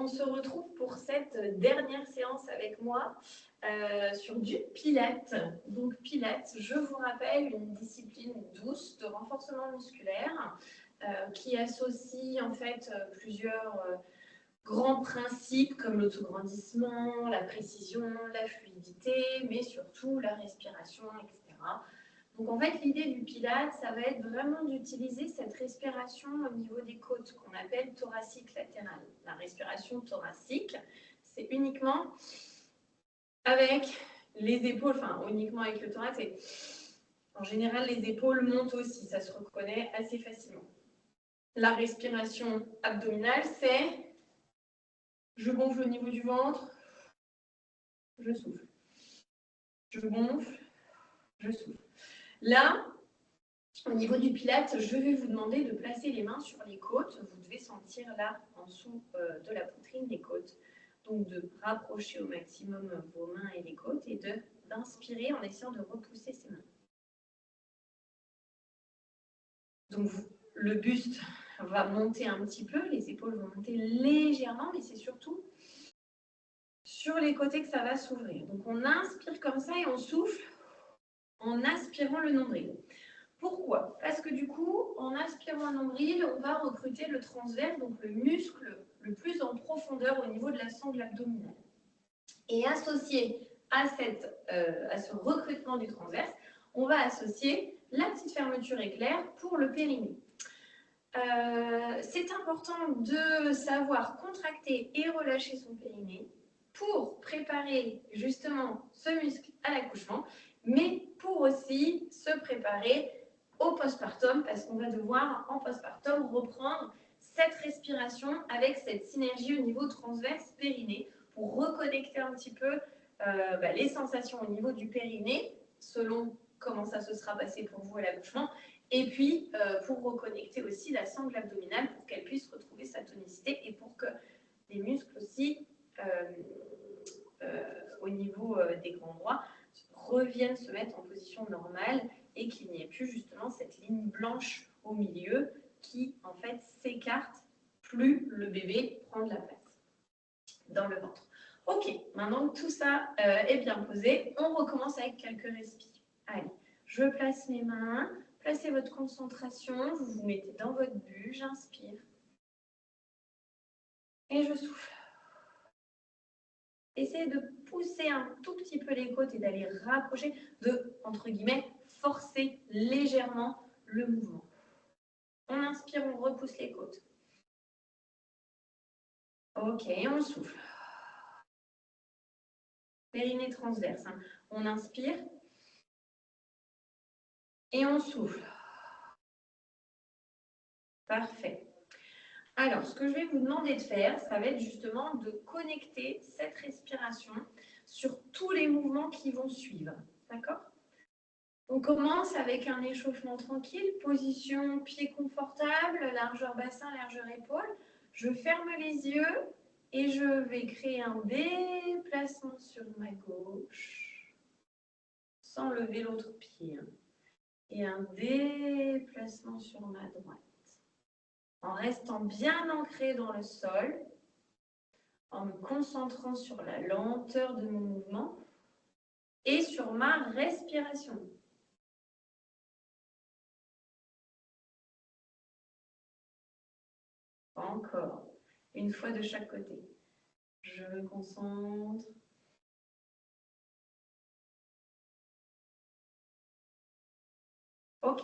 on se retrouve pour cette dernière séance avec moi sur du Pilates. Donc Pilates, je vous rappelle, une discipline douce de renforcement musculaire qui associe en fait plusieurs grands principes comme l'autograndissement, la précision, la fluidité, mais surtout la respiration, etc. Donc en fait, l'idée du Pilates, ça va être vraiment d'utiliser cette respiration au niveau des côtes qu'on appelle thoracique latérale. La respiration thoracique, c'est uniquement avec les épaules, enfin uniquement avec le thorax. Et en général, les épaules montent aussi, ça se reconnaît assez facilement. La respiration abdominale, c'est je gonfle au niveau du ventre, je souffle. Je gonfle, je souffle. Là, au niveau du Pilates, je vais vous demander de placer les mains sur les côtes. Vous devez sentir là, en dessous de la poitrine, les côtes. Donc, de rapprocher au maximum vos mains et les côtes et d'inspirer en essayant de repousser ses mains. Donc, le buste va monter un petit peu, les épaules vont monter légèrement, mais c'est surtout sur les côtés que ça va s'ouvrir. Donc, on inspire comme ça et on souffle en aspirant le nombril. Pourquoi? Parce que du coup, en aspirant le nombril, on va recruter le transverse, donc le muscle le plus en profondeur au niveau de la sangle abdominale. Et associé à ce recrutement du transverse, on va associer la petite fermeture éclair pour le périnée. C'est important de savoir contracter et relâcher son périnée pour préparer justement ce muscle à l'accouchement, mais pour aussi se préparer au postpartum, parce qu'on va devoir en postpartum reprendre cette respiration avec cette synergie au niveau transverse périnée pour reconnecter un petit peu les sensations au niveau du périnée selon comment ça se sera passé pour vous à l'accouchement, et puis pour reconnecter aussi la sangle abdominale pour qu'elle puisse retrouver sa tonicité et pour que les muscles aussi au niveau des grands droits reviennent se mettre en position normale et qu'il n'y ait plus justement cette ligne blanche au milieu qui en fait s'écarte plus le bébé prend de la place dans le ventre. Ok, maintenant que tout ça est bien posé, on recommence avec quelques respires. Allez, je place mes mains, placez votre concentration, vous vous mettez dans votre bulle, j'inspire et je souffle. Essayez de pousser un tout petit peu les côtes et d'aller rapprocher, de, entre guillemets, forcer légèrement le mouvement. On inspire, on repousse les côtes. Ok, on souffle. Périnée transverse. Hein. On inspire et on souffle. Parfait. Alors, ce que je vais vous demander de faire, ça va être justement de connecter cette respiration sur tous les mouvements qui vont suivre. D'accord ? On commence avec un échauffement tranquille, position pied confortable, largeur bassin, largeur épaule. Je ferme les yeux et je vais créer un déplacement sur ma gauche, sans lever l'autre pied. Et un déplacement sur ma droite. En restant bien ancré dans le sol, en me concentrant sur la lenteur de mon mouvement et sur ma respiration. Encore, une fois de chaque côté. Je me concentre. Ok.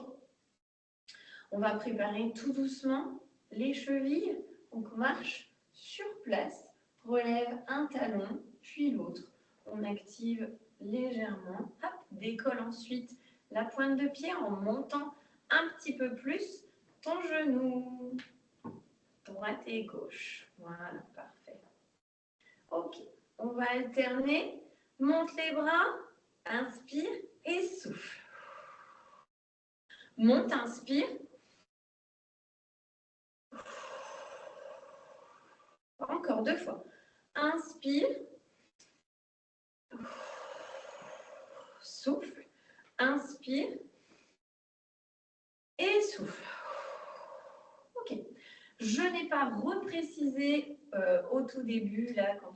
On va préparer tout doucement les chevilles. Donc, marche sur place. Relève un talon, puis l'autre. On active légèrement. Hop, décolle ensuite la pointe de pied en montant un petit peu plus ton genou. Droite et gauche. Voilà, parfait. Ok, on va alterner. Monte les bras, inspire et souffle. Monte, inspire. Encore 2 fois. Inspire. Souffle. Inspire. Et souffle. Ok. Je n'ai pas reprécisé au tout début, là, quand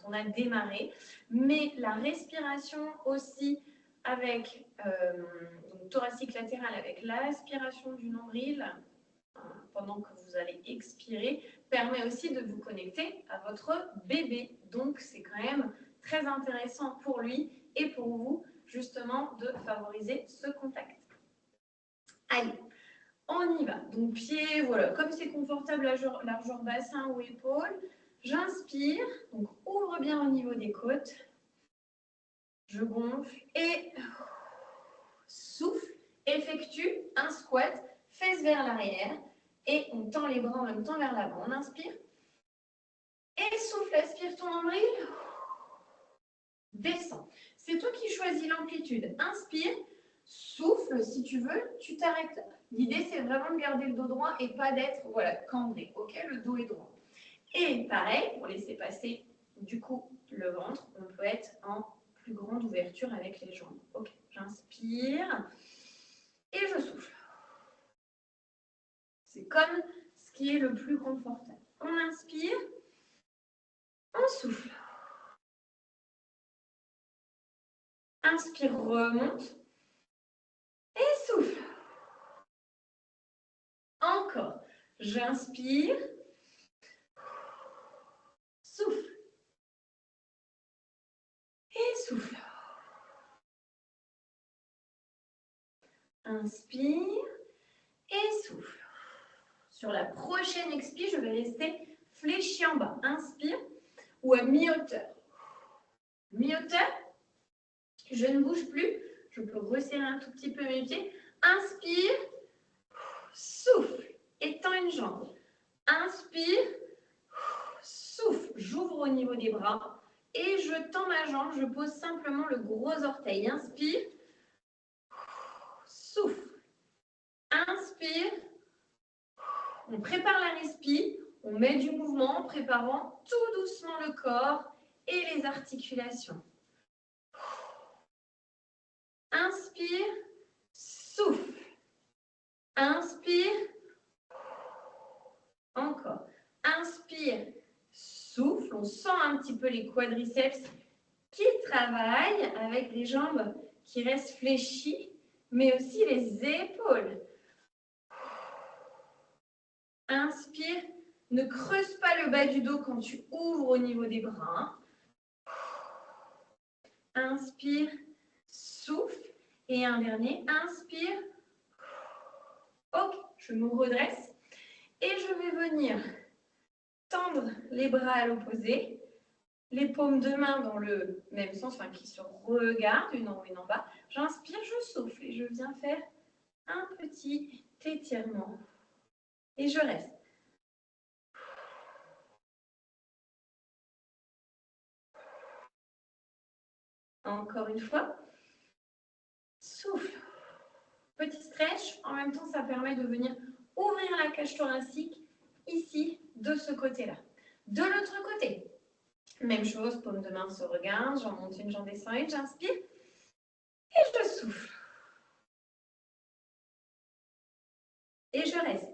on a démarré, mais la respiration aussi avec donc thoracique latéral, avec l'aspiration du nombril pendant que vous allez expirer, permet aussi de vous connecter à votre bébé. Donc, c'est quand même très intéressant pour lui et pour vous, justement, de favoriser ce contact. Allez, on y va. Donc, pied, voilà, comme c'est confortable, largeur bassin ou épaule. J'inspire, donc ouvre bien au niveau des côtes. Je gonfle et souffle. Effectue un squat, fesses vers l'arrière. Et on tend les bras en même temps vers l'avant. On inspire. Et souffle, aspire ton nombril. Descends. C'est toi qui choisis l'amplitude. Inspire, souffle. Si tu veux, tu t'arrêtes là. L'idée, c'est vraiment de garder le dos droit et pas d'être cambré. Ok, le dos est droit. Et pareil, pour laisser passer du coup le ventre, on peut être en plus grande ouverture avec les jambes. Ok, j'inspire et je souffle. C'est comme ce qui est le plus confortable. On inspire, on souffle. Inspire, remonte et souffle. Encore. J'inspire, souffle et souffle. Inspire et souffle. Sur la prochaine expire, je vais rester fléchi en bas. Inspire ou à mi-hauteur. Mi-hauteur, je ne bouge plus. Je peux resserrer un tout petit peu mes pieds. Inspire, souffle, étends une jambe. Inspire, souffle, j'ouvre au niveau des bras et je tends ma jambe. Je pose simplement le gros orteil. Inspire, souffle. Inspire, on prépare la respi, on met du mouvement en préparant tout doucement le corps et les articulations. Inspire, souffle. Inspire, encore. Inspire, souffle. On sent un petit peu les quadriceps qui travaillent avec les jambes qui restent fléchies, mais aussi les épaules. Inspire, ne creuse pas le bas du dos quand tu ouvres au niveau des bras. Inspire, souffle. Et un dernier, inspire. Ok, je me redresse. Et je vais venir tendre les bras à l'opposé. Les paumes de main dans le même sens, enfin qui se regardent, une en haut, une en bas. J'inspire, je souffle et je viens faire un petit étirement. Et je reste. Encore une fois. Souffle. Petit stretch. En même temps, ça permet de venir ouvrir la cage thoracique ici, de ce côté-là. De l'autre côté. Même chose, paume de main se regarde. J'en monte une, j'en descends une. J'inspire. Et je souffle. Et je reste.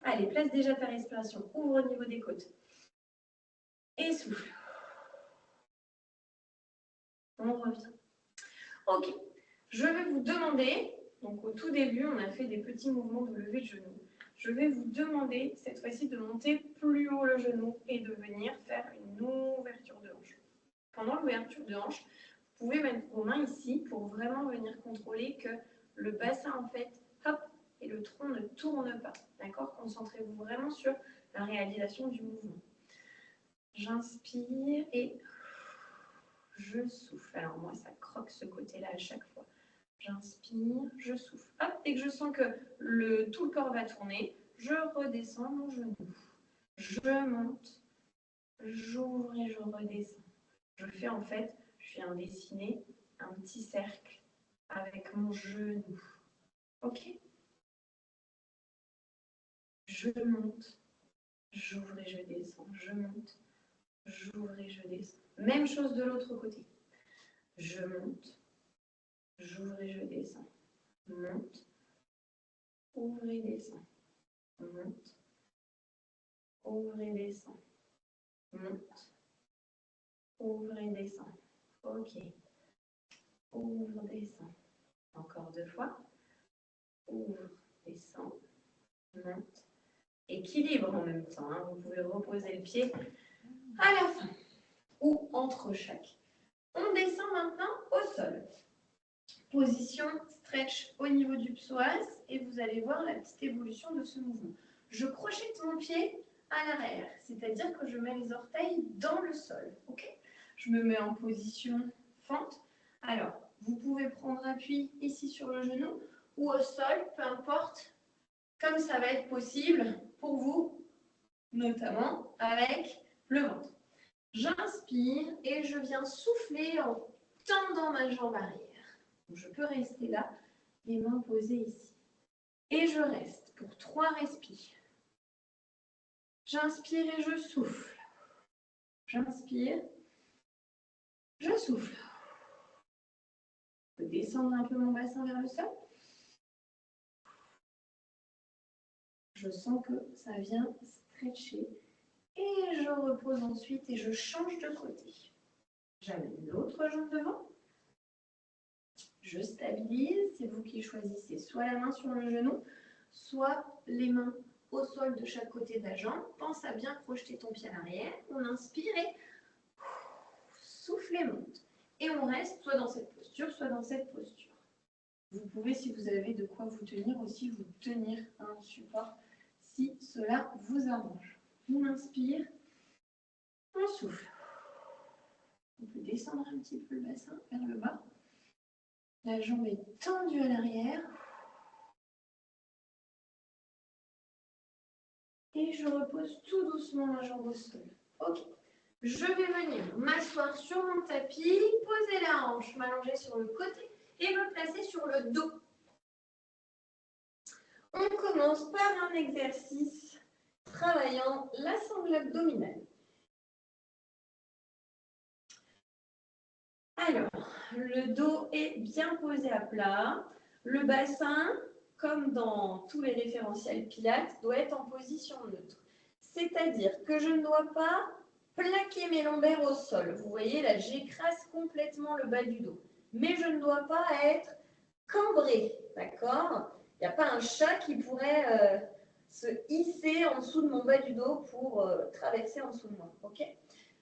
Allez, place déjà ta respiration. Ouvre au niveau des côtes. Et souffle. On revient. Ok. Je vais vous demander, donc au tout début, on a fait des petits mouvements de lever de genou. Je vais vous demander cette fois-ci de monter plus haut le genou et de venir faire une ouverture de hanche. Pendant l'ouverture de hanche, vous pouvez mettre vos mains ici pour vraiment venir contrôler que le bassin, en fait, hop, et le tronc ne tourne pas. D'accord? Concentrez-vous vraiment sur la réalisation du mouvement. J'inspire et je souffle. Alors moi, ça croque ce côté-là à chaque fois. J'inspire, je souffle. Hop, dès que je sens que tout le corps va tourner, je redescends mon genou. Je monte, j'ouvre et je redescends. Je fais en fait, je viens dessiner un petit cercle avec mon genou. Ok? Je monte, j'ouvre et je descends. Je monte, j'ouvre et je descends. Même chose de l'autre côté. Je monte, j'ouvre et je descends. Monte, ouvre et descends. Monte, ouvre et descends. Monte, ouvre et descends. Ok. Ouvre, descends. Encore 2 fois. Ouvre, descends. Monte. Équilibre en même temps. Hein. Vous pouvez reposer le pied à la fin ou entre chaque. On descend maintenant au sol. Position stretch au niveau du psoas et vous allez voir la petite évolution de ce mouvement. Je crochette mon pied à l'arrière, c'est-à-dire que je mets les orteils dans le sol. Okay, je me mets en position fente. Alors, vous pouvez prendre appui ici sur le genou ou au sol, peu importe, comme ça va être possible pour vous, notamment avec le ventre. J'inspire et je viens souffler en tendant ma jambe arrière. Je peux rester là, les mains posées ici. Et je reste pour 3 respires. J'inspire et je souffle. J'inspire, je souffle. Je peux descendre un peu mon bassin vers le sol. Je sens que ça vient stretcher. Et je repose ensuite et je change de côté. J'amène l'autre jambe devant. Je stabilise, c'est vous qui choisissez soit la main sur le genou, soit les mains au sol de chaque côté de la jambe. Pense à bien projeter ton pied à l'arrière. On inspire et souffle et monte. Et on reste soit dans cette posture, soit dans cette posture. Vous pouvez, si vous avez de quoi vous tenir aussi, vous tenir un support si cela vous arrange. On inspire, on souffle. On peut descendre un petit peu le bassin vers le bas. La jambe est tendue à l'arrière. Et je repose tout doucement la jambe au sol. Ok. Je vais venir m'asseoir sur mon tapis, poser la hanche, m'allonger sur le côté et me placer sur le dos. On commence par un exercice travaillant la sangle abdominale. Alors, le dos est bien posé à plat. Le bassin, comme dans tous les référentiels Pilates, doit être en position neutre. C'est-à-dire que je ne dois pas plaquer mes lombaires au sol. Vous voyez, là, j'écrase complètement le bas du dos. Mais je ne dois pas être cambré, d'accord? Il n'y a pas un chat qui pourrait se hisser en dessous de mon bas du dos pour traverser en dessous de moi, ok?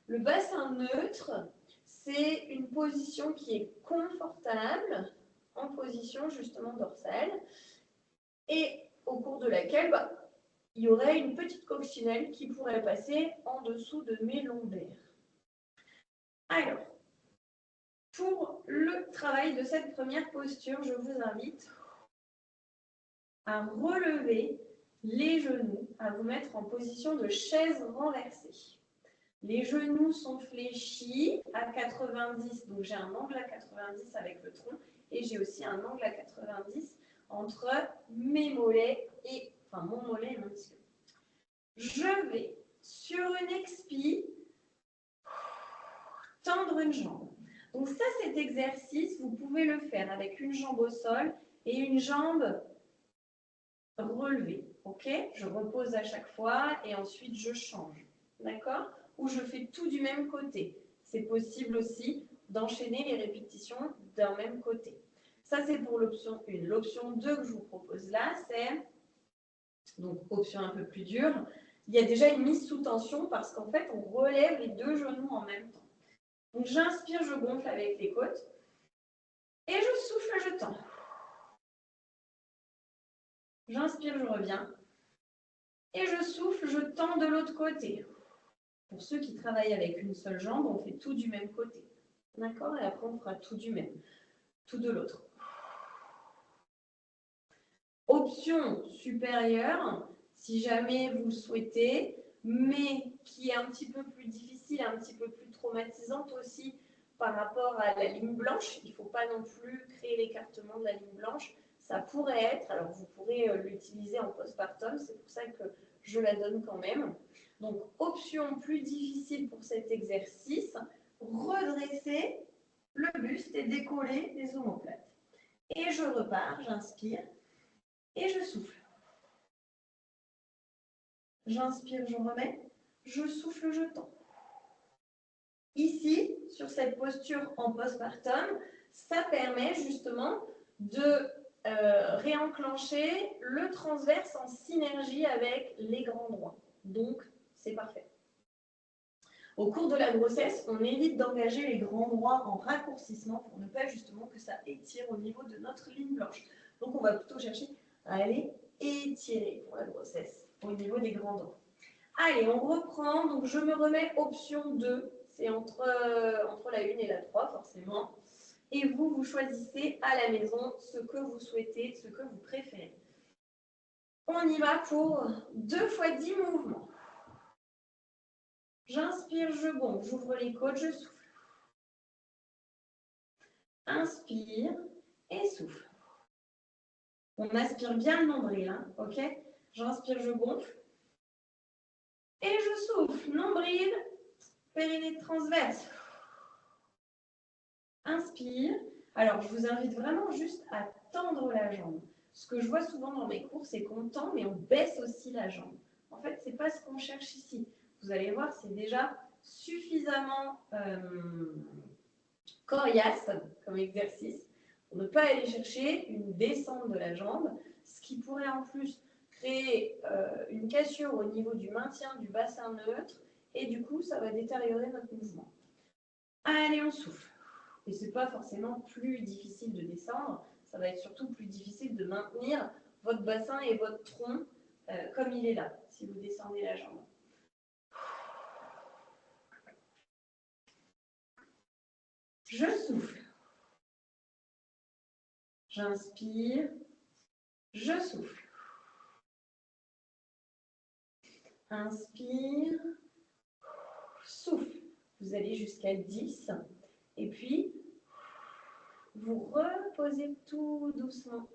Le bassin neutre, c'est une position qui est confortable, en position justement dorsale, et au cours de laquelle il y aurait une petite coccinelle qui pourrait passer en dessous de mes lombaires. Alors, pour le travail de cette première posture, je vous invite à relever les genoux, à vous mettre en position de chaise renversée. Les genoux sont fléchis à 90, donc j'ai un angle à 90 avec le tronc et j'ai aussi un angle à 90 entre mes mollets et, enfin mon mollet et mon ischio. Je vais, sur une expie, tendre une jambe. Donc ça, cet exercice, vous pouvez le faire avec une jambe au sol et une jambe relevée. Ok? Je repose à chaque fois et ensuite je change. D'accord? Ou je fais tout du même côté. C'est possible aussi d'enchaîner les répétitions d'un même côté. Ça, c'est pour l'option 1. L'option 2 que je vous propose là, c'est, donc option un peu plus dure, il y a déjà une mise sous tension parce qu'en fait, on relève les deux genoux en même temps. Donc, j'inspire, je gonfle avec les côtes et je souffle, je tends. J'inspire, je reviens et je souffle, je tends de l'autre côté. Pour ceux qui travaillent avec une seule jambe, on fait tout du même côté. D'accord? Et après, on fera tout du même, tout de l'autre. Option supérieure, si jamais vous le souhaitez, mais qui est un petit peu plus difficile, un petit peu plus traumatisante aussi par rapport à la ligne blanche. Il ne faut pas non plus créer l'écartement de la ligne blanche. Ça pourrait être, alors vous pourrez l'utiliser en postpartum, c'est pour ça que je la donne quand même. Donc, option plus difficile pour cet exercice, redresser le buste est décollé des omoplates. Et je repars, j'inspire et je souffle. J'inspire, je remets, je souffle, je tends. Ici, sur cette posture en postpartum, ça permet justement de réenclencher le transverse en synergie avec les grands droits. Donc, c'est parfait. Au cours de la grossesse, on évite d'engager les grands droits en raccourcissement pour ne pas justement que ça étire au niveau de notre ligne blanche. Donc, on va plutôt chercher à aller étirer pour la grossesse au niveau des grands droits. Allez, on reprend. Donc, je me remets option 2. C'est entre la 1 et la 3, forcément. Et vous, vous choisissez à la maison ce que vous souhaitez, ce que vous préférez. On y va pour 2 fois 10 mouvements. J'inspire, je gonfle, j'ouvre les côtes, je souffle. Inspire et souffle. On aspire bien le nombril, hein, ok? J'inspire, je gonfle. Et je souffle. Nombril, périnée transverse. Inspire. Alors, je vous invite vraiment juste à tendre la jambe. Ce que je vois souvent dans mes cours, c'est qu'on tend, mais on baisse aussi la jambe. En fait, ce n'est pas ce qu'on cherche ici. Vous allez voir, c'est déjà suffisamment coriace comme exercice pour ne pas aller chercher une descente de la jambe, ce qui pourrait en plus créer une cassure au niveau du maintien du bassin neutre, et du coup, ça va détériorer notre mouvement. Allez, on souffle. Et ce n'est pas forcément plus difficile de descendre, ça va être surtout plus difficile de maintenir votre bassin et votre tronc comme il est là, si vous descendez la jambe. Je souffle. J'inspire. Je souffle. Inspire. Souffle. Vous allez jusqu'à 10. Et puis, vous reposez tout doucement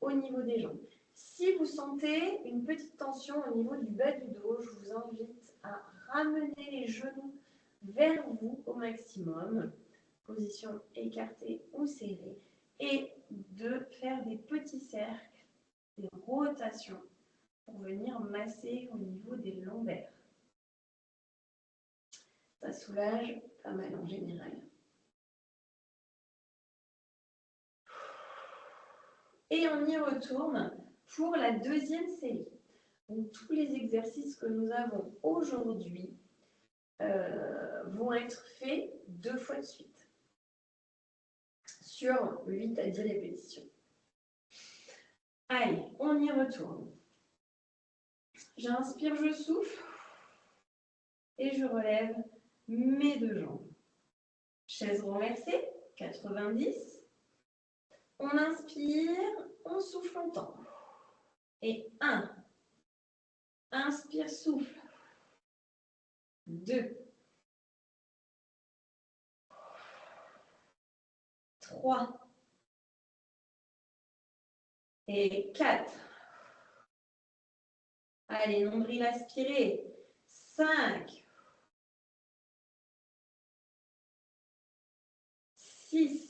au niveau des jambes. Si vous sentez une petite tension au niveau du bas du dos, je vous invite à ramener les genoux vers vous au maximum, position écartée ou serrée, et de faire des petits cercles, des rotations pour venir masser au niveau des lombaires. Ça soulage pas mal en général. Et on y retourne pour la deuxième série. Donc, tous les exercices que nous avons aujourd'hui vont être faits 2 fois de suite, sur 8 à 10 répétitions. Allez, on y retourne. J'inspire, je souffle, et je relève mes 2 jambes. Chaise renversée, 90. On inspire, on souffle, on tend. Et 1. Inspire, souffle. 2. 3. Et 4. Allez, nombril aspiré. 5. 6.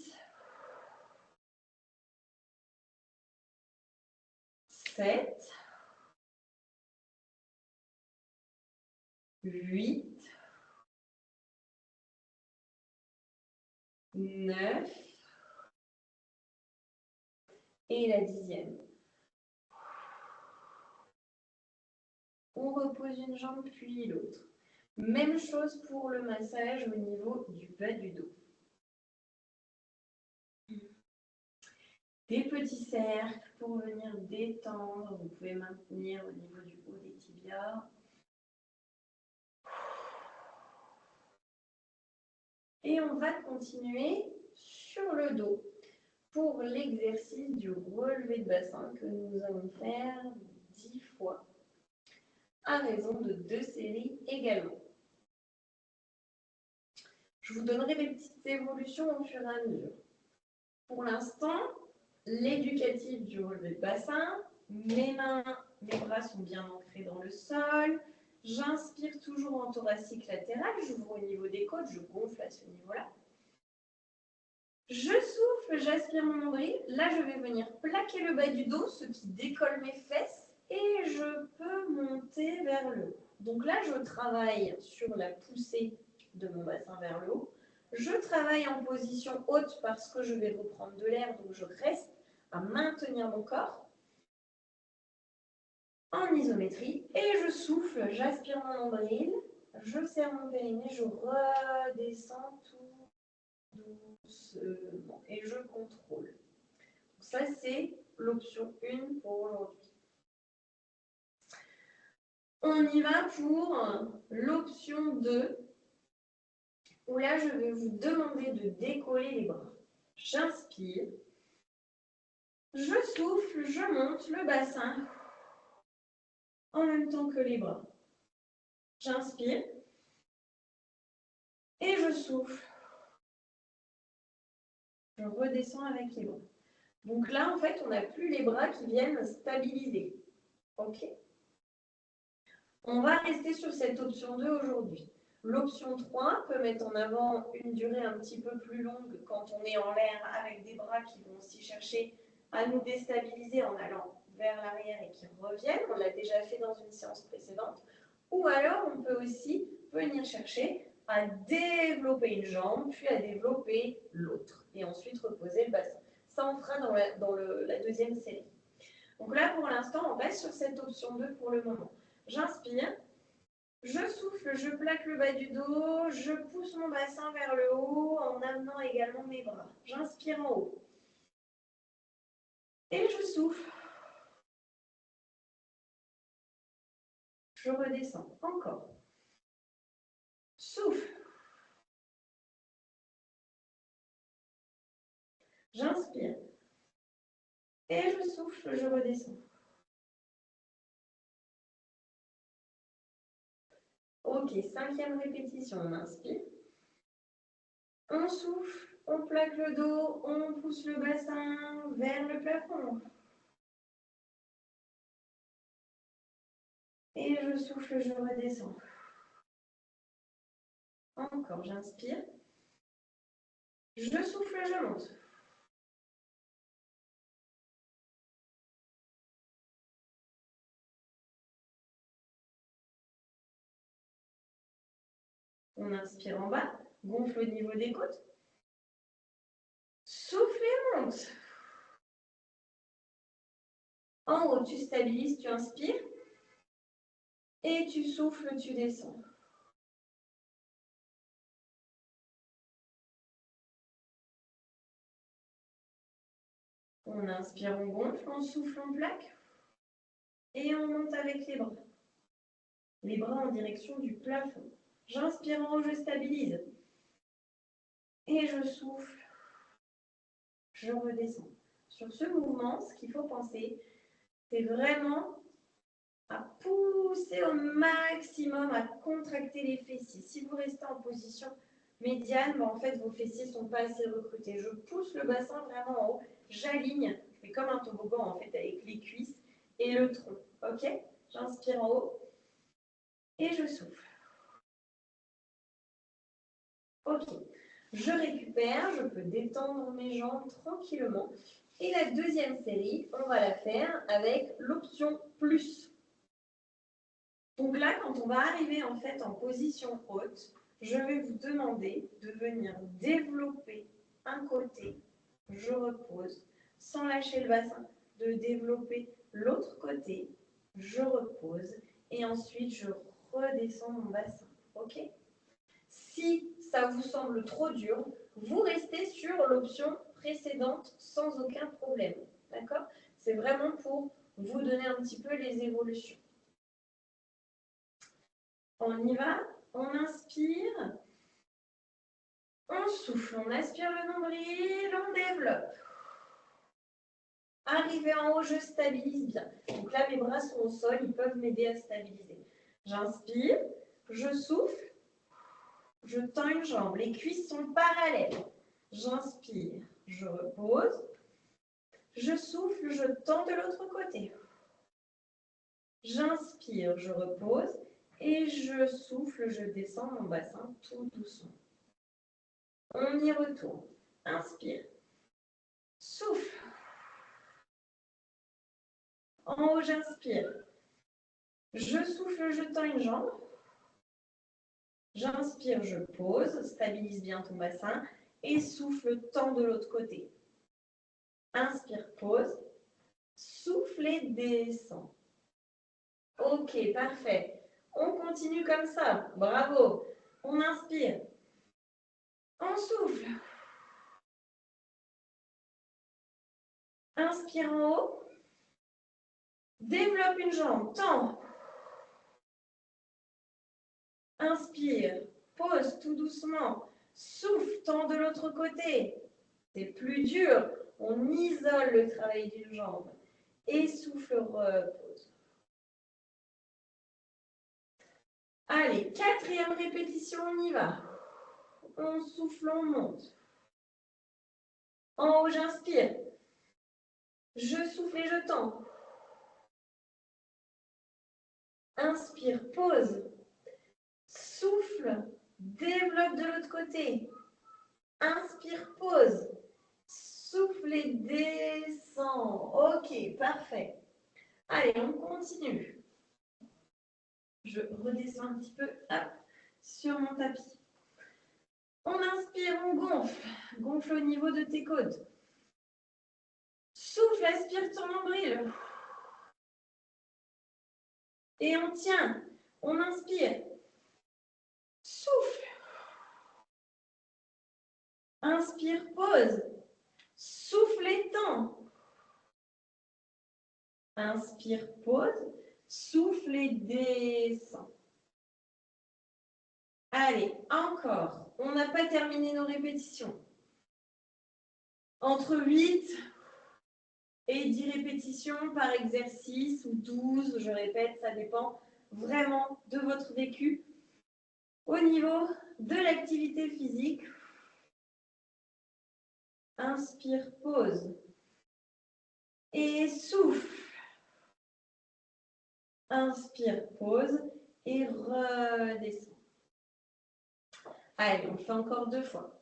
7. 8. 9. Et la 10e. On repose une jambe puis l'autre. Même chose pour le massage au niveau du bas du dos. Des petits cercles pour venir détendre. Vous pouvez maintenir au niveau du haut des tibias. Et on va continuer sur le dos pour l'exercice du relevé de bassin que nous allons faire 10 fois à raison de 2 séries également. Je vous donnerai des petites évolutions au fur et à mesure. Pour l'instant, l'éducatif du relevé de bassin, mes mains, mes bras sont bien ancrés dans le sol. J'inspire toujours en thoracique latéral, j'ouvre au niveau des côtes, je gonfle à ce niveau-là. Je souffle, j'aspire mon nombril. Là, je vais venir plaquer le bas du dos, ce qui décolle mes fesses. Et je peux monter vers le haut. Donc là, je travaille sur la poussée de mon bassin vers le haut. Je travaille en position haute parce que je vais reprendre de l'air, donc je reste à maintenir mon corps en isométrie. Et je souffle, j'aspire mon nombril, je serre mon périnée, je redescends tout doucement et je contrôle. Donc ça, c'est l'option 1 pour aujourd'hui. On y va pour l'option 2, où là, je vais vous demander de décoller les bras. J'inspire, je souffle, je monte le bassin en même temps que les bras. J'inspire et je souffle. Je redescends avec les bras. Donc là, en fait, on n'a plus les bras qui viennent stabiliser. OK? On va rester sur cette option 2 aujourd'hui. L'option 3 peut mettre en avant une durée un petit peu plus longue quand on est en l'air avec des bras qui vont aussi chercher à nous déstabiliser en allant vers l'arrière et qui reviennent. On l'a déjà fait dans une séance précédente. Ou alors, on peut aussi venir chercher à développer une jambe, puis à développer l'autre. Et ensuite, reposer le bassin. Ça, on fera dans la deuxième série. Donc là, pour l'instant, on reste sur cette option 2 pour le moment. J'inspire, je souffle, je plaque le bas du dos, je pousse mon bassin vers le haut en amenant également mes bras. J'inspire en haut. Et je souffle. Je redescends. Encore. Souffle. J'inspire. Et je souffle, je redescends. Ok, 5e répétition, on inspire. On souffle, on plaque le dos, on pousse le bassin vers le plafond. Et je souffle, je redescends. Encore, j'inspire. Je souffle, je monte. On inspire en bas, gonfle au niveau des côtes. Souffle et monte. En haut, tu stabilises, tu inspires. Et tu souffles, tu descends. On inspire, on gonfle, on souffle, on plaque. Et on monte avec les bras. Les bras en direction du plafond. J'inspire en haut, je stabilise. Et je souffle. Je redescends. Sur ce mouvement, ce qu'il faut penser, c'est vraiment à pousser au maximum, à contracter les fessiers. Si vous restez en position médiane, en fait, vos fessiers ne sont pas assez recrutés. Je pousse le bassin vraiment en haut, j'aligne, je fais comme un toboggan en fait avec les cuisses et le tronc. Ok? J'inspire en haut et je souffle. Ok. Je récupère, je peux détendre mes jambes tranquillement. Et la deuxième série, on va la faire avec l'option plus. Donc là, quand on va arriver en fait en position haute, je vais vous demander de venir développer un côté, je repose, sans lâcher le bassin, de développer l'autre côté, je repose, et ensuite je redescends mon bassin. Ok? Si ça vous semble trop dur, vous restez sur l'option précédente sans aucun problème. D'accord? C'est vraiment pour vous donner un petit peu les évolutions. On y va, on inspire, on souffle, on aspire le nombril, on développe. Arrivé en haut, je stabilise bien. Donc là, mes bras sont au sol, ils peuvent m'aider à stabiliser. J'inspire, je souffle, je tends une jambe, les cuisses sont parallèles. J'inspire, je repose, je souffle, je tends de l'autre côté. J'inspire, je repose et je souffle, je descends mon bassin tout doucement. On y retourne. Inspire. Souffle. En haut, j'inspire. Je souffle, je tends une jambe. J'inspire, je pose, stabilise bien ton bassin et souffle, tends de l'autre côté. Inspire, pose, souffle et descend. Ok, parfait. On continue comme ça. Bravo. On inspire. On souffle. Inspire en haut. Développe une jambe, tends. Inspire, pose tout doucement. Souffle, tends de l'autre côté. C'est plus dur. On isole le travail d'une jambe. Et souffle, repose. Allez, 4e répétition, on y va. On souffle, on monte. En haut, j'inspire. Je souffle et je tends. Inspire, pose. Souffle, développe de l'autre côté. Inspire, pose. Souffle et descend. Ok, parfait. Allez, on continue. Je redescends un petit peu sur mon tapis. On inspire, on gonfle. Gonfle au niveau de tes côtes. Souffle, aspire ton nombril. Et on tient. On inspire. Souffle. Inspire, pose. Souffle et tend. Inspire, pose. Souffle et descend. Allez, encore. On n'a pas terminé nos répétitions. Entre 8 et 10 répétitions par exercice ou 12, je répète, ça dépend vraiment de votre vécu. Au niveau de l'activité physique, inspire, pose et souffle. Inspire, pose et redescend. Allez, on fait encore 2 fois.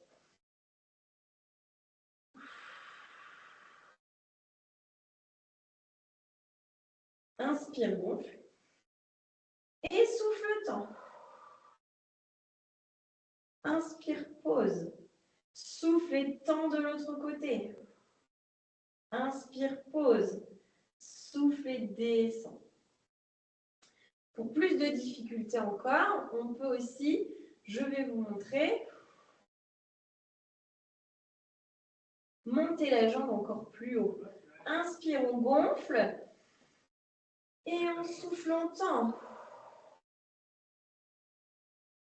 Inspire, gonfle. Et souffle, tend. Inspire, pose. Souffle et tend de l'autre côté. Inspire, pose. Souffle et descend. Pour plus de difficultés encore, on peut aussi, je vais vous montrer, monter la jambe encore plus haut. Inspire, on gonfle. Et on souffle, on tend.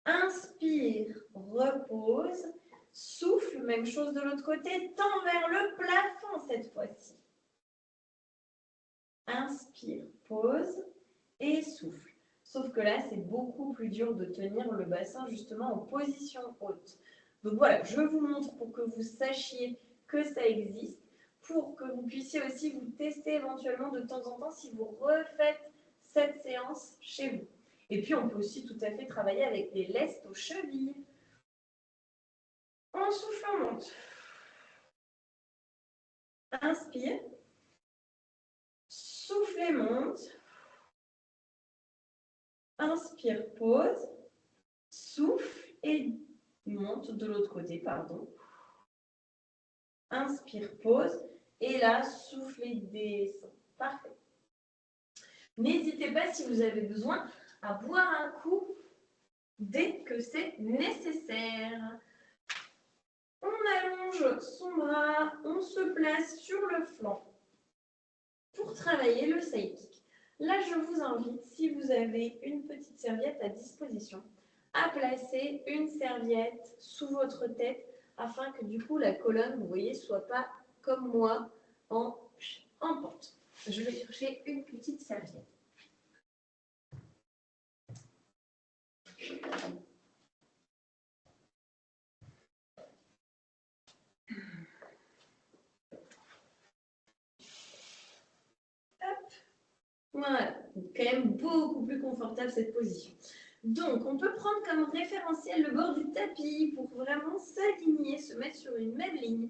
Inspire, repose. Souffle, même chose de l'autre côté. Tend vers le plafond cette fois-ci. Inspire, pose et souffle. Sauf que là, c'est beaucoup plus dur de tenir le bassin justement en position haute. Donc voilà, je vous montre pour que vous sachiez que ça existe, pour que vous puissiez aussi vous tester éventuellement de temps en temps si vous refaites cette séance chez vous. Et puis, on peut aussi tout à fait travailler avec des lestes aux chevilles. On souffle, on monte. Inspire. Souffle et monte. Inspire, pose. Souffle et monte de l'autre côté, pardon. Inspire, pose. Et là, souffle et descend. Parfait. N'hésitez pas, si vous avez besoin, à boire un coup dès que c'est nécessaire. On allonge son bras, on se place sur le flanc pour travailler le side kick. Là, je vous invite, si vous avez une petite serviette à disposition, à placer une serviette sous votre tête afin que du coup la colonne, vous voyez, soit pas comme moi en pente. Je vais chercher une petite serviette. Voilà, quand même beaucoup plus confortable cette position. Donc, on peut prendre comme référentiel le bord du tapis pour vraiment s'aligner, se mettre sur une même ligne.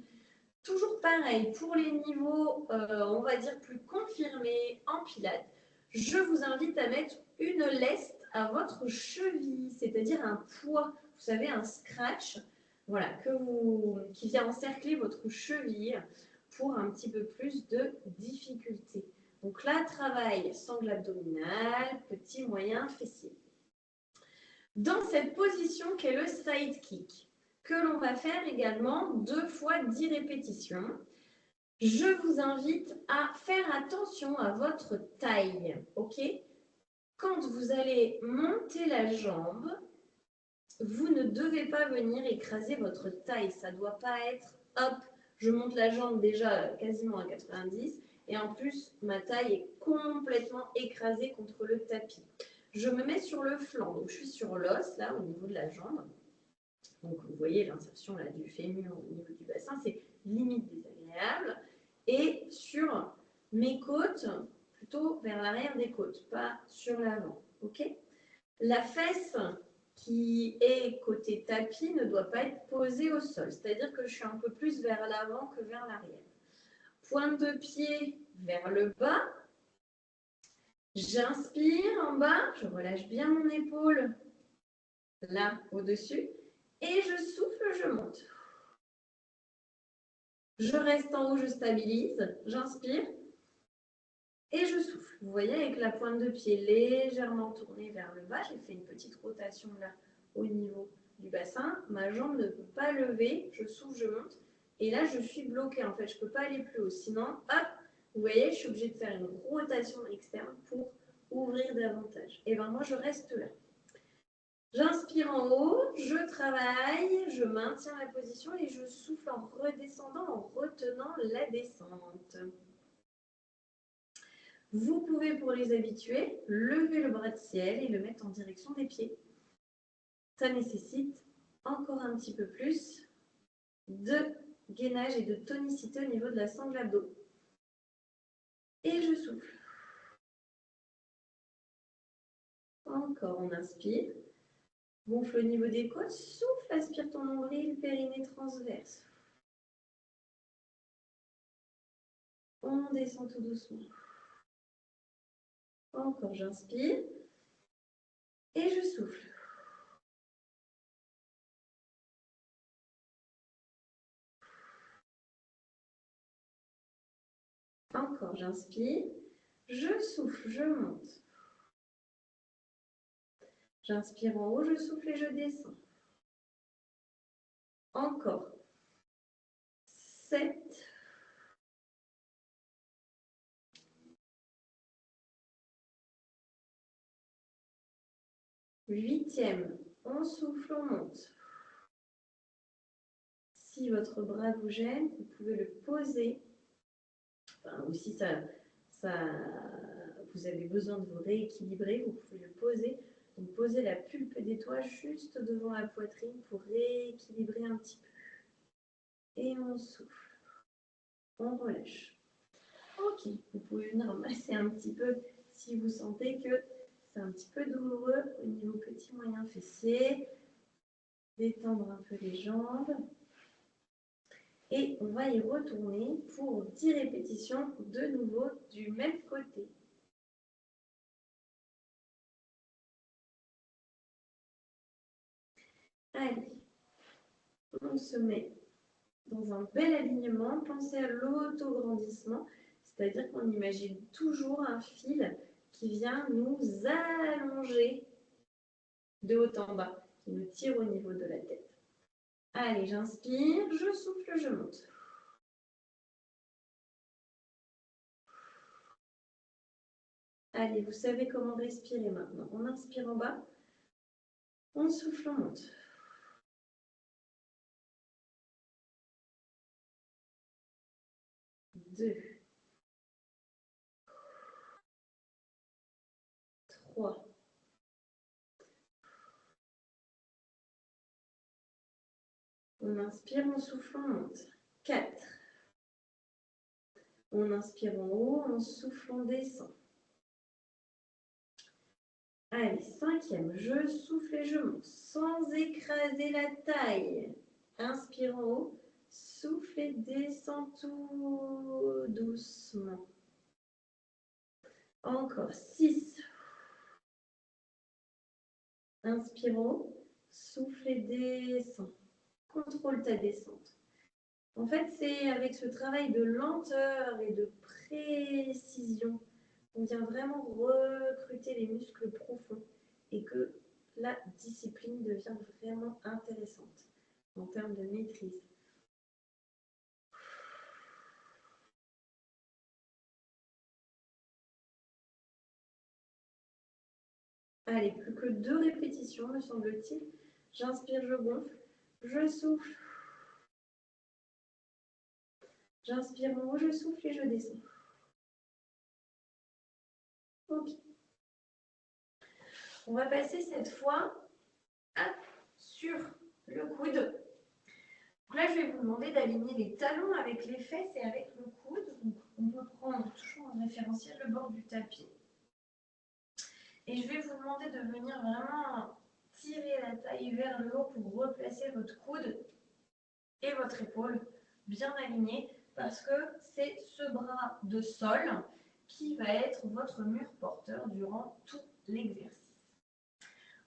Toujours pareil, pour les niveaux, on va dire, plus confirmés en pilates, je vous invite à mettre une leste à votre cheville, c'est-à-dire un poids, vous savez, un scratch, voilà, qui vient encercler votre cheville pour un petit peu plus de difficulté. Donc là, travail sangle abdominal, petit, moyen, fessier. Dans cette position qu'est le side kick, que l'on va faire également 2 fois 10 répétitions, je vous invite à faire attention à votre taille, ok? Quand vous allez monter la jambe, vous ne devez pas venir écraser votre taille. Ça ne doit pas être, hop, je monte la jambe déjà quasiment à 90 et en plus, ma taille est complètement écrasée contre le tapis. Je me mets sur le flanc, donc je suis sur l'os, là, au niveau de la jambe. Donc, vous voyez l'insertion là du fémur au niveau du bassin, c'est limite désagréable. Et sur mes côtes, plutôt vers l'arrière des côtes, pas sur l'avant. Ok? La fesse qui est côté tapis ne doit pas être posée au sol, c'est-à-dire que je suis un peu plus vers l'avant que vers l'arrière. Pointe de pied vers le bas. J'inspire en bas, je relâche bien mon épaule là au-dessus et je souffle, je monte. Je reste en haut, je stabilise, j'inspire et je souffle. Vous voyez, avec la pointe de pied légèrement tournée vers le bas, j'ai fait une petite rotation là au niveau du bassin. Ma jambe ne peut pas lever, je souffle, je monte. Et là, je suis bloquée en fait, je ne peux pas aller plus haut. Sinon, hop, vous voyez, je suis obligée de faire une rotation externe pour ouvrir davantage. Et bien moi, je reste là. J'inspire en haut, je travaille, je maintiens la position et je souffle en redescendant, en retenant la descente. Vous pouvez, pour les habitués, lever le bras de ciel et le mettre en direction des pieds. Ça nécessite encore un petit peu plus de gainage et de tonicité au niveau de la sangle abdo. Et je souffle. Encore, on inspire. Gonfle au niveau des côtes, souffle, aspire ton nombril, périnée transverse. On descend tout doucement. Encore, j'inspire et je souffle. Encore, j'inspire, je souffle, je monte. J'inspire en haut, je souffle et je descends. Encore. 7. 8e, on souffle, on monte. Si votre bras vous gêne, vous pouvez le poser. Enfin, ou si vous avez besoin de vous rééquilibrer, vous pouvez le poser. Donc, posez la pulpe des doigts juste devant la poitrine pour rééquilibrer un petit peu. Et on souffle. On relâche. Ok, vous pouvez venir masser un petit peu si vous sentez que c'est un petit peu douloureux au niveau petit moyen fessier. Détendre un peu les jambes. Et on va y retourner pour 10 répétitions de nouveau du même côté. Allez, on se met dans un bel alignement. Pensez à l'autograndissement, c'est-à-dire qu'on imagine toujours un fil qui vient nous allonger de haut en bas, qui nous tire au niveau de la tête. Allez, j'inspire, je souffle, je monte. Allez, vous savez comment respirer maintenant. On inspire en bas, on souffle, on monte. 2, 3, on inspire, on souffle, on monte. 4, on inspire en haut, on souffle, on descend. Allez, cinquième, je souffle et je monte sans écraser la taille. Inspire en haut, souffle et descends tout doucement. Encore 6. Inspire en haut, souffle et descends. Contrôle ta descente. En fait, c'est avec ce travail de lenteur et de précision qu'on vient vraiment recruter les muscles profonds et que la discipline devient vraiment intéressante en termes de maîtrise. Allez, plus que 2 répétitions, me semble-t-il. J'inspire, je gonfle, je souffle. J'inspire en haut, je souffle et je descends. Ok. On va passer cette fois sur le coude. Donc là, je vais vous demander d'aligner les talons avec les fesses et avec le coude. Donc, on peut prendre toujours en référentiel le bord du tapis. Et je vais vous demander de venir vraiment tirer la taille vers le haut pour replacer votre coude et votre épaule bien alignés parce que c'est ce bras de sol qui va être votre mur porteur durant tout l'exercice.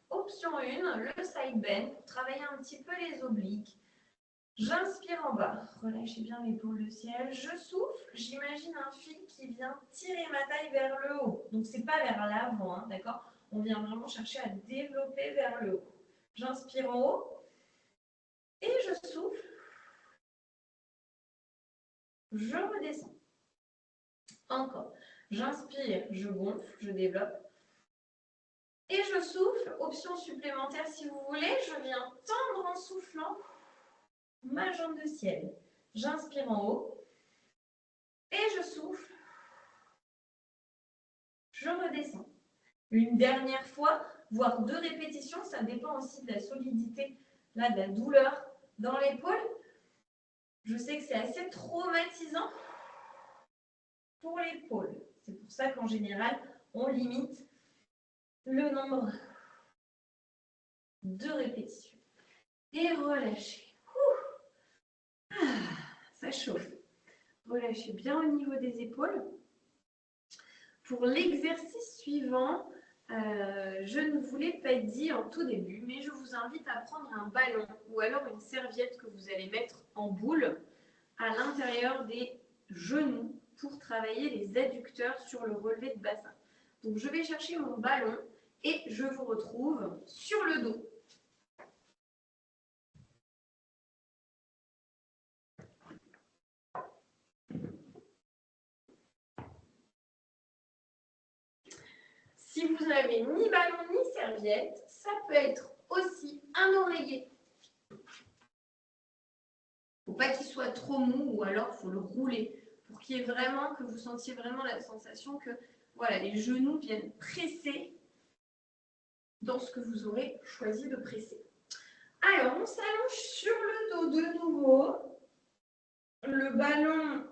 Option 1, le side bend pour travailler un petit peu les obliques. J'inspire en bas, relâchez bien l'épaule de ciel. Je souffle, j'imagine un fil qui vient tirer ma taille vers le haut. Donc c'est pas vers l'avant, hein, d'accord? On vient vraiment chercher à développer vers le haut. J'inspire en haut et je souffle. Je redescends. Encore. J'inspire, je gonfle, je développe. Et je souffle. Option supplémentaire si vous voulez. Je viens tendre en soufflant ma jambe de ciel. J'inspire en haut. Et je souffle. Je redescends. Une dernière fois, voire 2 répétitions. Ça dépend aussi de la solidité, là, de la douleur dans l'épaule. Je sais que c'est assez traumatisant pour l'épaule. C'est pour ça qu'en général, on limite le nombre de répétitions. Et relâchez. Ça chauffe. Relâchez bien au niveau des épaules. Pour l'exercice suivant, je ne vous l'ai pas dit en tout début, mais je vous invite à prendre un ballon ou alors une serviette que vous allez mettre en boule à l'intérieur des genoux pour travailler les adducteurs sur le relevé de bassin. Donc je vais chercher mon ballon et je vous retrouve sur le dos. Si vous n'avez ni ballon ni serviette, ça peut être aussi un oreiller. Il ne faut pas qu'il soit trop mou ou alors il faut le rouler pour qu'il y ait vraiment, que vous sentiez vraiment la sensation que voilà, les genoux viennent presser dans ce que vous aurez choisi de presser. Alors, on s'allonge sur le dos de nouveau. Le ballon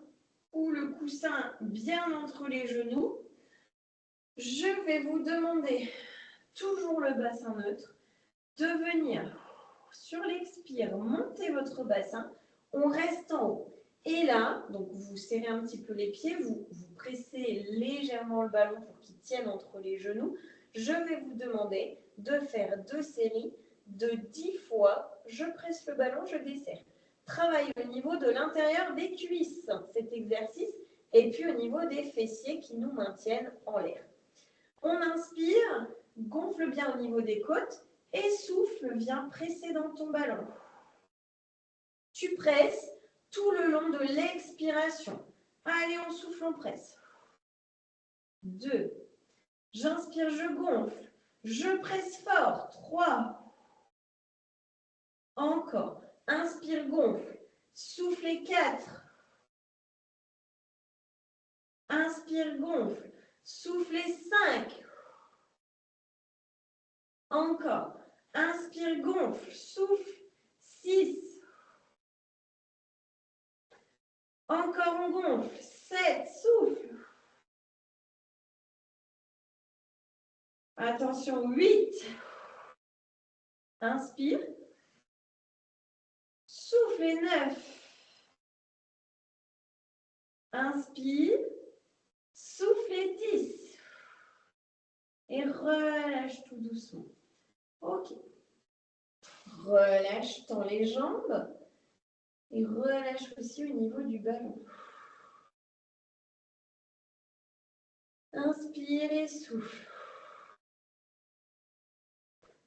ou le coussin bien entre les genoux. Je vais vous demander, toujours le bassin neutre, de venir sur l'expire, monter votre bassin. On reste en haut. Et là, donc vous serrez un petit peu les pieds, vous pressez légèrement le ballon pour qu'il tienne entre les genoux. Je vais vous demander de faire 2 séries de 10 fois. Je presse le ballon, je desserre. Travaille au niveau de l'intérieur des cuisses, cet exercice, et puis au niveau des fessiers qui nous maintiennent en l'air. On inspire, gonfle bien au niveau des côtes, et souffle, viens presser dans ton ballon. Tu presses tout le long de l'expiration. Allez, on souffle, on presse. 2. J'inspire, je gonfle. Je presse fort. 3. Encore. Inspire, gonfle. Soufflez 4. Inspire, gonfle. Soufflez 5. Encore. Inspire, gonfle. Souffle 6. Encore, on gonfle. 7. Souffle. Attention, 8. Inspire. Souffle et 9. Inspire. Souffle et 10. Et relâche tout doucement. Ok. Relâche dans les jambes. Et relâche aussi au niveau du ballon. Inspire et souffle.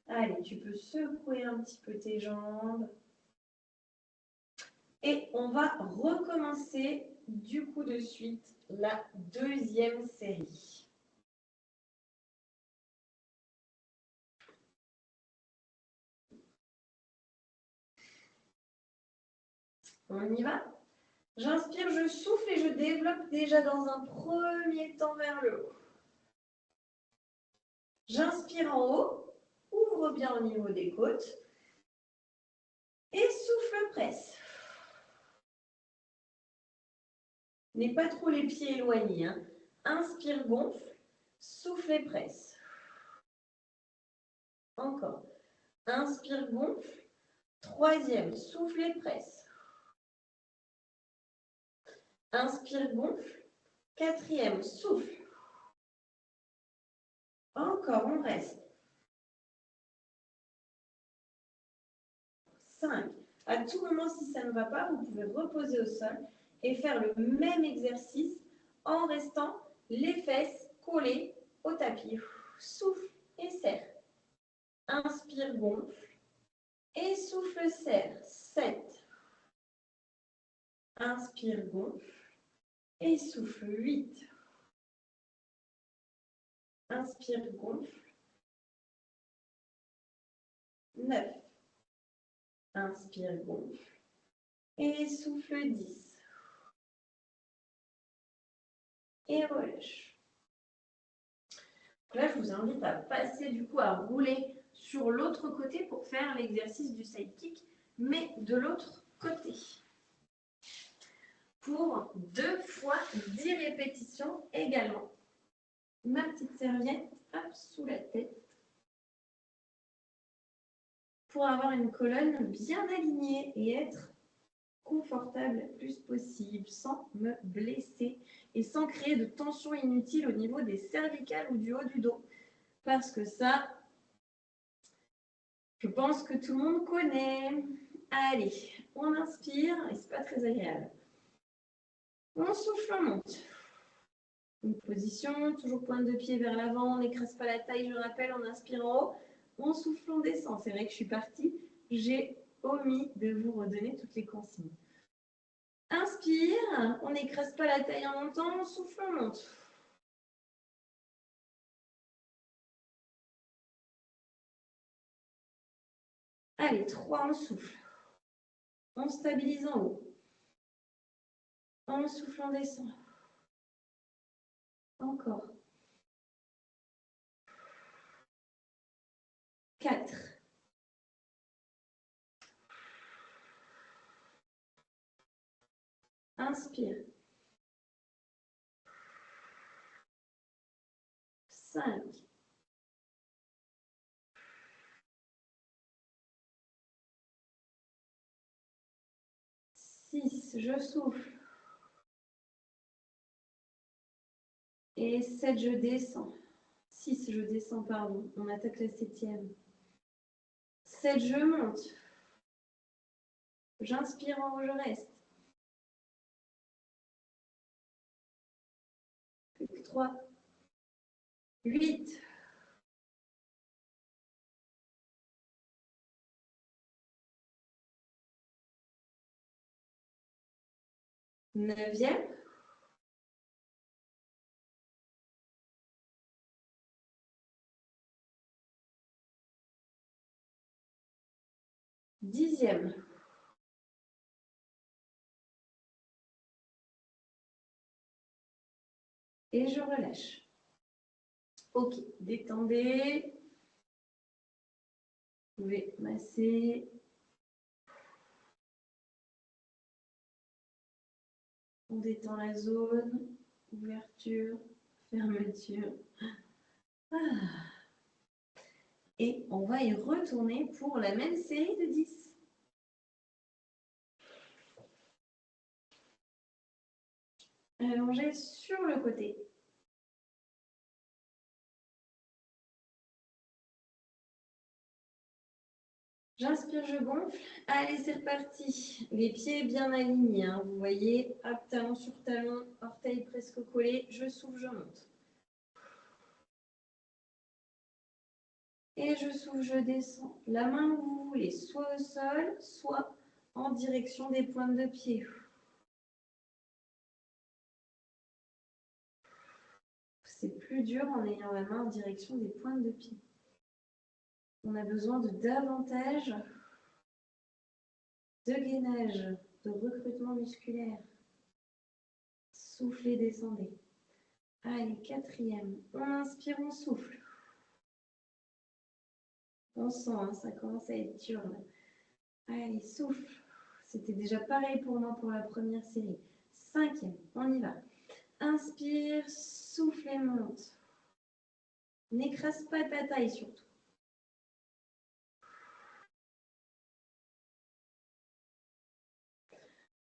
Allez, tu peux secouer un petit peu tes jambes. Et on va recommencer du coup de suite la deuxième série. On y va? J'inspire, je souffle et je développe déjà dans un premier temps vers le haut. J'inspire en haut, ouvre bien au niveau des côtes et souffle, presse. N'aie pas trop les pieds éloignés. Hein. Inspire, gonfle, souffle et presse. Encore. Inspire, gonfle. Troisième, souffle et presse. Inspire, gonfle. Quatrième, souffle. Encore, on reste. 5. À tout moment, si ça ne va pas, vous pouvez reposer au sol et faire le même exercice en restant les fesses collées au tapis. Souffle et serre. Inspire, gonfle. Et souffle, serre. 7. Inspire, gonfle. Et souffle, 8. Inspire, gonfle. 9. Inspire, gonfle. Et souffle, 10. Et relâche. Là, je vous invite à passer du coup à rouler sur l'autre côté pour faire l'exercice du sidekick, mais de l'autre côté. Pour 2 fois 10 répétitions également. Ma petite serviette, hop, sous la tête. Pour avoir une colonne bien alignée et être confortable le plus possible, sans me blesser et sans créer de tension inutile au niveau des cervicales ou du haut du dos. Parce que ça, je pense que tout le monde connaît. Allez, on inspire, et c'est pas très agréable. On souffle, on monte. Une position, toujours pointe de pied vers l'avant, on n'écrase pas la taille, je rappelle, on inspire en haut. On souffle, on descend. C'est vrai que je suis partie, j'ai omis de vous redonner toutes les consignes. Inspire, on n'écrase pas la taille en montant, on souffle, on monte. Allez, 3, on souffle. On stabilise en haut. On souffle, on descend. Encore. 4. Inspire. 5. 6, je souffle. Et 7, je descends. 6, je descends, pardon. On attaque la 7e. 7, je monte. J'inspire en haut, je reste. Plus que 3. 8. 9e. 10e. Et je relâche. Ok, détendez. Vous pouvez masser. On détend la zone. Ouverture, fermeture. Ah. Et on va y retourner pour la même série de 10. Allongez sur le côté. J'inspire, je gonfle. Allez, c'est reparti. Les pieds bien alignés, hein. Vous voyez, hop, talon sur talon, orteils presque collés. Je souffle, je monte. Et je souffle, je descends. La main où vous voulez, soit au sol, soit en direction des pointes de pied. C'est plus dur en ayant la main en direction des pointes de pied. On a besoin de davantage de gainage, de recrutement musculaire. Soufflez, descendez. Allez, 4e. On inspire, on souffle. On sent, hein, ça commence à être dur là. Allez, souffle. C'était déjà pareil pour moi pour la première série. 5e, on y va. Inspire, souffle et monte. N'écrase pas ta taille surtout.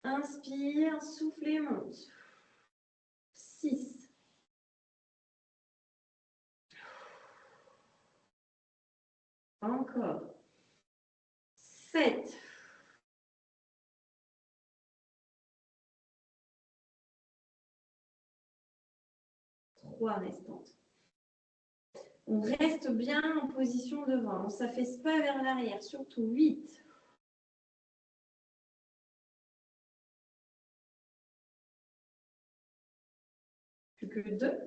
Inspire, souffle et monte. 6. Encore. 7. 3 restantes. On reste bien en position devant. On ne s'affaisse pas vers l'arrière. Surtout 8. Plus que 2.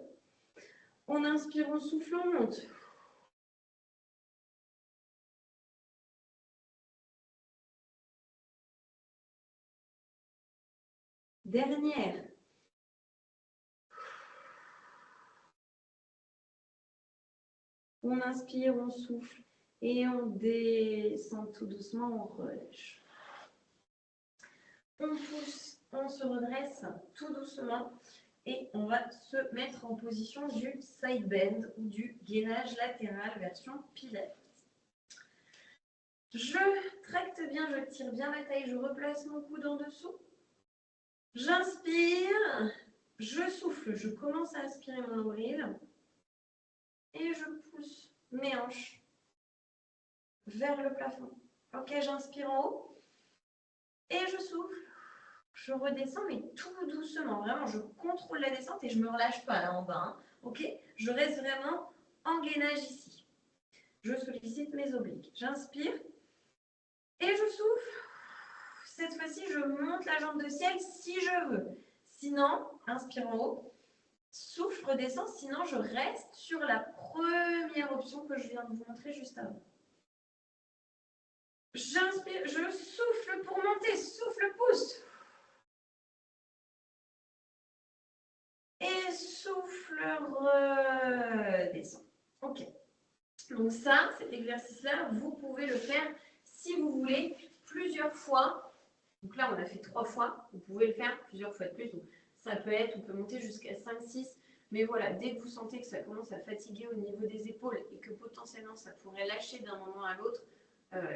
On inspire, on souffle, on monte. Dernière. On inspire, on souffle et on descend tout doucement, on relâche. On pousse, on se redresse tout doucement et on va se mettre en position du side bend ou du gainage latéral version pilates. Je tracte bien, je tire bien la taille, je replace mon coude en dessous. J'inspire, je souffle, je commence à aspirer mon nombril et je pousse mes hanches vers le plafond. Ok, j'inspire en haut et je souffle. Je redescends, mais tout doucement. Vraiment, je contrôle la descente et je ne me relâche pas là en bas. Hein. Ok, je reste vraiment en gainage ici. Je sollicite mes obliques. J'inspire et je souffle. Cette fois-ci, je monte la jambe de ciel si je veux. Sinon, inspire en haut. Souffle, redescends. Sinon, je reste sur la première option que je viens de vous montrer juste avant. J'inspire, je souffle pour monter. Souffle, pousse. Et souffle, redescend. Ok. Donc ça, cet exercice-là, vous pouvez le faire si vous voulez plusieurs fois. Donc là, on a fait 3 fois. Vous pouvez le faire plusieurs fois de plus. Donc ça peut être, on peut monter jusqu'à 5, 6. Mais voilà, dès que vous sentez que ça commence à fatiguer au niveau des épaules et que potentiellement ça pourrait lâcher d'un moment à l'autre,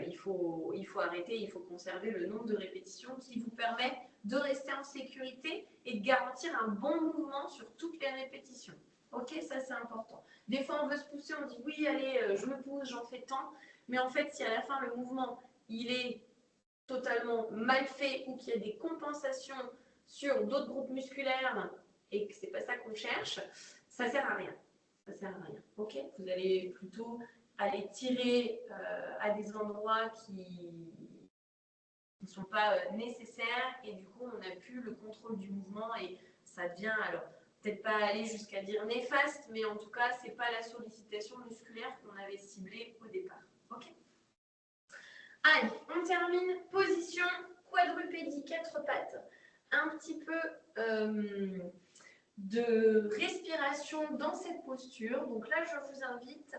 il faut arrêter, il faut conserver le nombre de répétitions qui vous permet de rester en sécurité et de garantir un bon mouvement sur toutes les répétitions. Ok, ça c'est important. Des fois on veut se pousser, on dit oui, allez, je me pousse, j'en fais tant. Mais en fait, si à la fin le mouvement il est totalement mal fait ou qu'il y a des compensations sur d'autres groupes musculaires et que c'est pas ça qu'on cherche, ça sert à rien. Ça sert à rien. Ok, vous allez plutôt aller tirer à des endroits qui ne sont pas nécessaires et du coup on n'a plus le contrôle du mouvement et ça devient, alors peut-être pas aller jusqu'à dire néfaste, mais en tout cas c'est pas la sollicitation musculaire qu'on avait ciblée au départ. Ok. Allez, on termine. Position quadrupédie, 4 pattes. Un petit peu de respiration dans cette posture. Donc là, je vous invite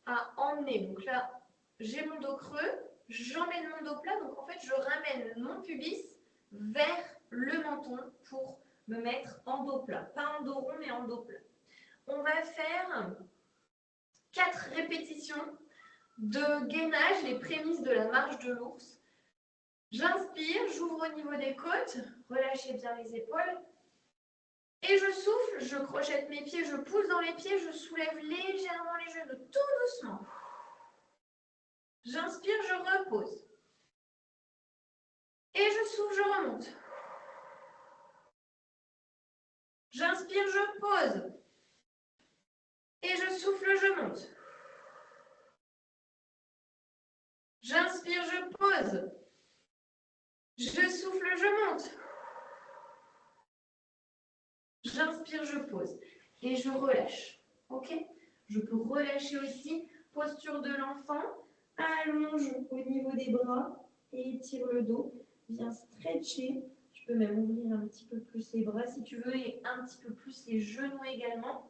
à emmener. Donc là, j'ai mon dos creux, j'emmène mon dos plat. Donc en fait, je ramène mon pubis vers le menton pour me mettre en dos plat. Pas en dos rond, mais en dos plat. On va faire 4 répétitions de gainage, les prémices de la marche de l'ours. J'inspire, j'ouvre au niveau des côtes, relâchez bien les épaules. Et je souffle, je crochette mes pieds, je pousse dans les pieds, je soulève légèrement les genoux, tout doucement. J'inspire, je repose. Et je souffle, je remonte. J'inspire, je pose. Et je souffle, je monte. J'inspire, je pose. Je souffle, je monte. J'inspire, je pose. Et je relâche. Ok? Je peux relâcher aussi. Posture de l'enfant. Allonge au niveau des bras et étire le dos. Viens stretcher. Tu peux même ouvrir un petit peu plus les bras si tu veux et un petit peu plus les genoux également.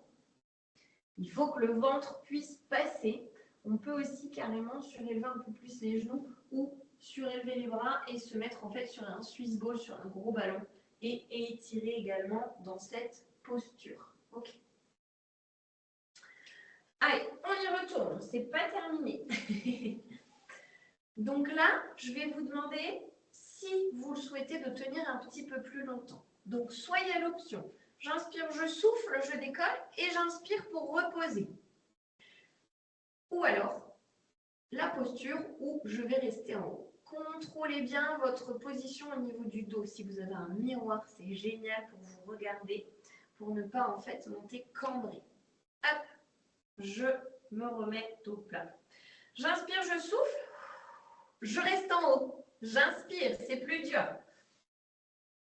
Il faut que le ventre puisse passer. On peut aussi carrément surélever un peu plus les genoux ou surélever les bras et se mettre en fait sur un Swiss ball, sur un gros ballon et étirer également dans cette posture. Ok. Allez, on y retourne. C'est pas terminé. Donc là, je vais vous demander, si vous le souhaitez, de tenir un petit peu plus longtemps. Donc, soit il y a l'option. J'inspire, je souffle, je décolle et j'inspire pour reposer. Ou alors, la posture où je vais rester en haut. Contrôlez bien votre position au niveau du dos. Si vous avez un miroir, c'est génial pour vous regarder, pour ne pas en fait monter cambré. Hop, je me remets au plat. J'inspire, je souffle, je reste en haut. J'inspire, c'est plus dur.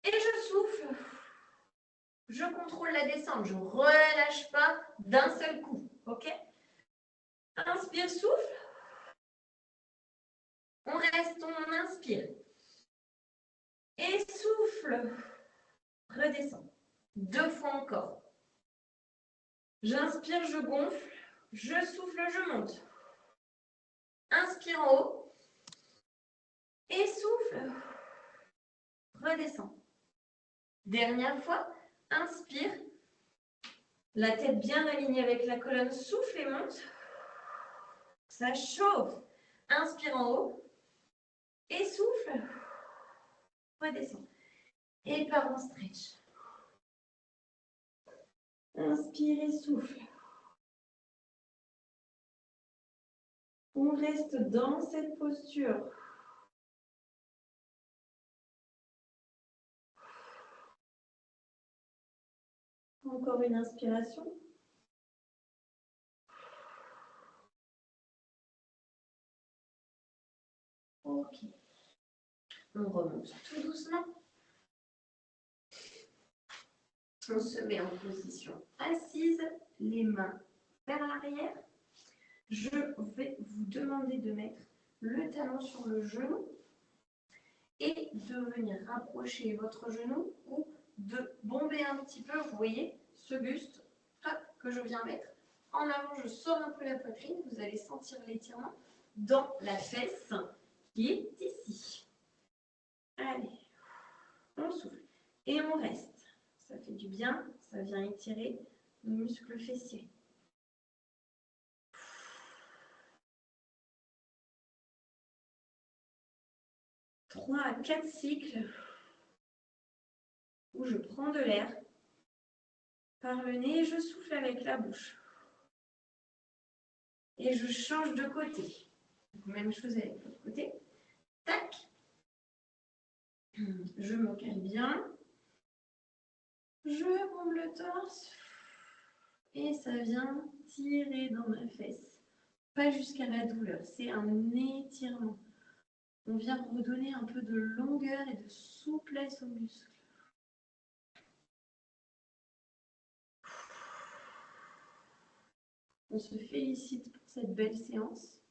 Et je souffle. Je contrôle la descente, je ne relâche pas d'un seul coup. Ok? Inspire, souffle. On reste, on inspire. Et souffle. Redescend. 2 fois encore. J'inspire, je gonfle. Je souffle, je monte. Inspire en haut. Et souffle. Redescend. Dernière fois. Inspire. La tête bien alignée avec la colonne. Souffle et monte. Ça chauffe. Inspire en haut. Et souffle. Redescend. Et part en stretch. Inspire et souffle. On reste dans cette posture. Encore une inspiration. Ok. On remonte tout doucement. On se met en position assise, les mains vers l'arrière. Je vais vous demander de mettre le talon sur le genou et de venir rapprocher votre genou ou de bomber un petit peu, vous voyez, ce buste que je viens mettre. En avant, je sors un peu la poitrine, vous allez sentir l'étirement dans la fesse qui est ici. Allez, on souffle et on reste. Ça fait du bien, ça vient étirer le muscle fessier. « 3 à 4 cycles où je prends de l'air par le nez et je souffle avec la bouche. Et je change de côté. Même chose avec l'autre côté. Tac. Je me cale bien. Je bombe le torse. Et ça vient tirer dans ma fesse. Pas jusqu'à la douleur. C'est un étirement. On vient redonner un peu de longueur et de souplesse aux muscles. On se félicite pour cette belle séance.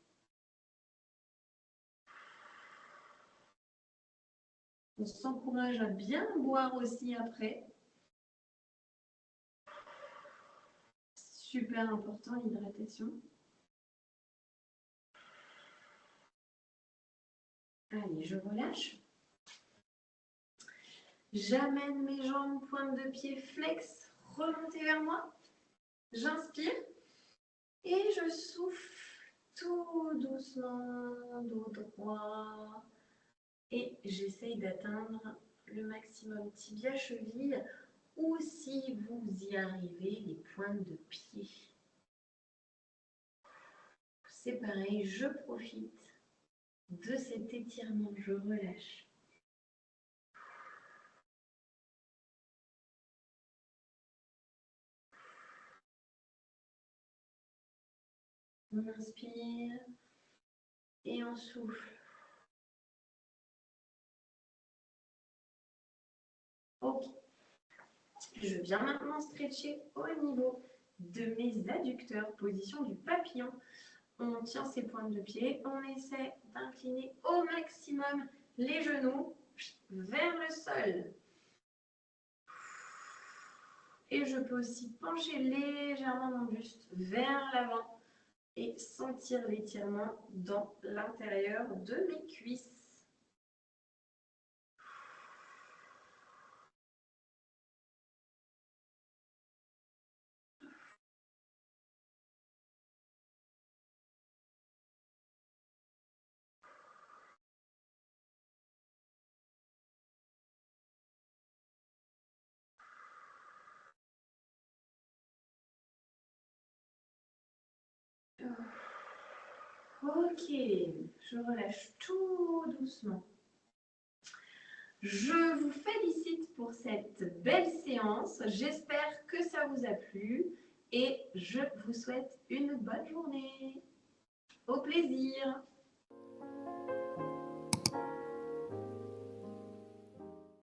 On s'encourage à bien boire aussi après. Super important, l'hydratation. Allez, je relâche. J'amène mes jambes, pointe de pied flex, remontez vers moi. J'inspire et je souffle tout doucement, dos droit. Et j'essaye d'atteindre le maximum tibia-cheville ou si vous y arrivez, les pointes de pied. C'est pareil, je profite de cet étirement, je relâche. On inspire et on souffle. Ok. Je viens maintenant stretcher au niveau de mes adducteurs, position du papillon. On tient ses pointes de pied, on essaie d'incliner au maximum les genoux vers le sol. Et je peux aussi pencher légèrement mon buste vers l'avant et sentir l'étirement dans l'intérieur de mes cuisses. Ok, je relâche tout doucement. Je vous félicite pour cette belle séance. J'espère que ça vous a plu et je vous souhaite une bonne journée. Au plaisir.